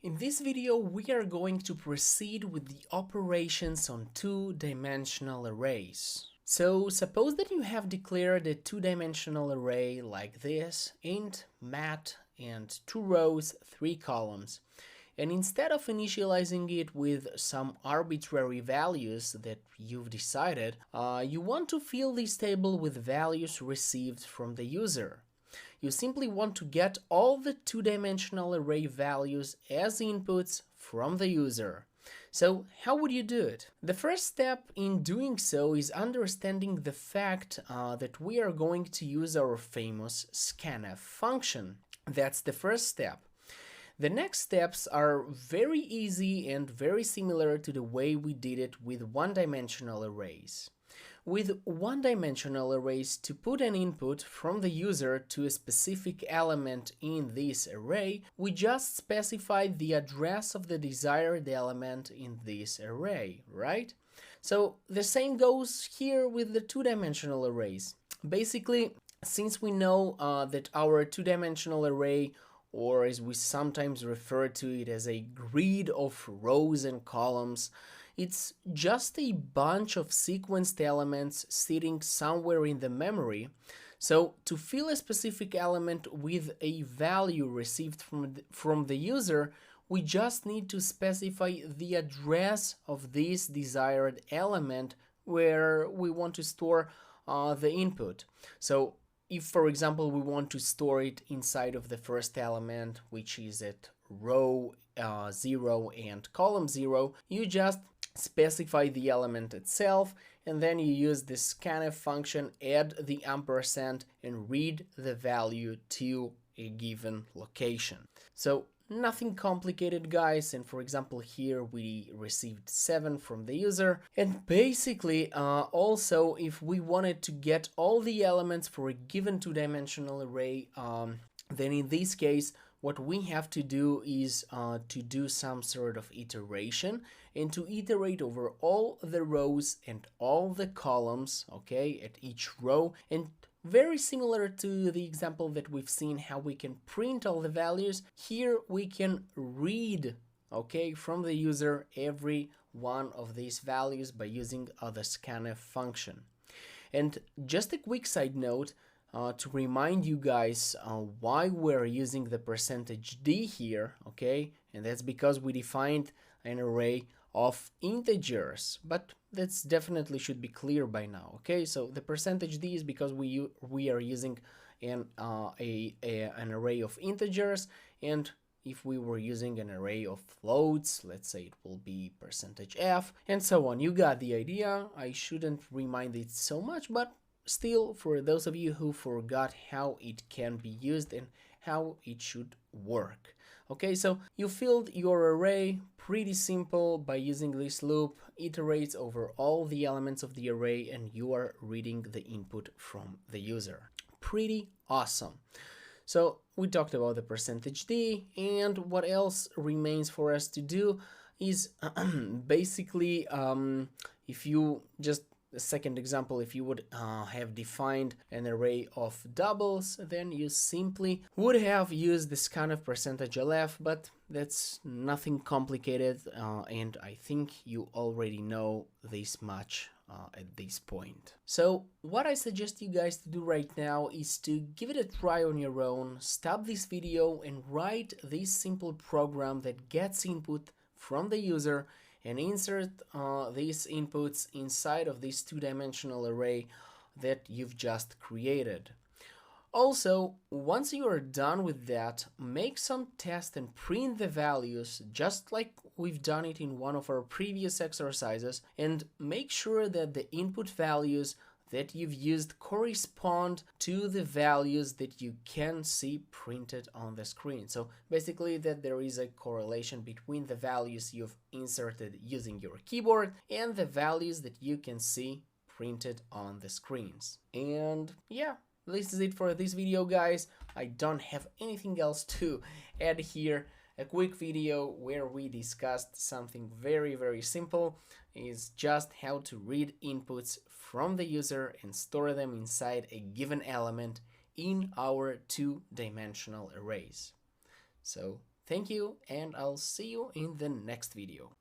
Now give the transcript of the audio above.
In this video, we are going to proceed with the operations on two-dimensional arrays. So suppose that you have declared a two-dimensional array like this, int, mat, and 2 rows, 3 columns. And instead of initializing it with some arbitrary values that you've decided, you want to fill this table with values received from the user. You simply want to get all the two-dimensional array values as inputs from the user. So how would you do it? The first step in doing so is understanding the fact that we are going to use our famous scanf function. That's the first step. The next steps are very easy and very similar to the way we did it with one-dimensional arrays. With one-dimensional arrays, to put an input from the user to a specific element in this array, we just specify the address of the desired element in this array, right? So the same goes here with the two-dimensional arrays. Basically, since we know that our two-dimensional array, or as we sometimes refer to it as a grid of rows and columns, it's just a bunch of sequenced elements sitting somewhere in the memory. So to fill a specific element with a value received from the user, we just need to specify the address of this desired element where we want to store the input. So if, for example, we want to store it inside of the first element, which is at row 0 and column 0, you just specify the element itself, and then you use the scanf function, add the ampersand, and read the value to a given location. So nothing complicated, guys. And for example, here we received 7 from the user. And basically, also, if we wanted to get all the elements for a given two-dimensional array, then in this case, what we have to do is to do some sort of iteration and to iterate over all the rows and all the columns, okay, at each row. And very similar to the example that we've seen how we can print all the values, here we can read, okay, from the user every one of these values by using the scanf function. And just a quick side note, to remind you guys why we're using the %d here, okay, and that's because we defined an array of integers, but that's definitely should be clear by now, okay? So the %d is because we are using an array of integers, and if we were using an array of floats, let's say it will be %f, and so on. You got the idea. I shouldn't remind it so much, but still, for those of you who forgot how it can be used and how it should work. Okay, so you filled your array, pretty simple, by using this loop, iterates over all the elements of the array, and you are reading the input from the user. Pretty awesome. So we talked about the %d, and what else remains for us to do is basically, if you just the second example, if you would have defined an array of doubles, then you simply would have used this kind of %lf, but that's nothing complicated, and I think you already know this much at this point. So what I suggest you guys to do right now is to give it a try on your own, stop this video and write this simple program that gets input from the user and insert these inputs inside of this two-dimensional array that you've just created. Also, once you are done with that, make some tests and print the values just like we've done it in one of our previous exercises, and make sure that the input values that you've used correspond to the values that you can see printed on the screen. So basically that there is a correlation between the values you've inserted using your keyboard and the values that you can see printed on the screens. And yeah, this is it for this video, guys. I don't have anything else to add here. A quick video where we discussed something very simple, is just how to read inputs from the user and store them inside a given element in our two-dimensional arrays. So Thank you, and I'll see you in the next video.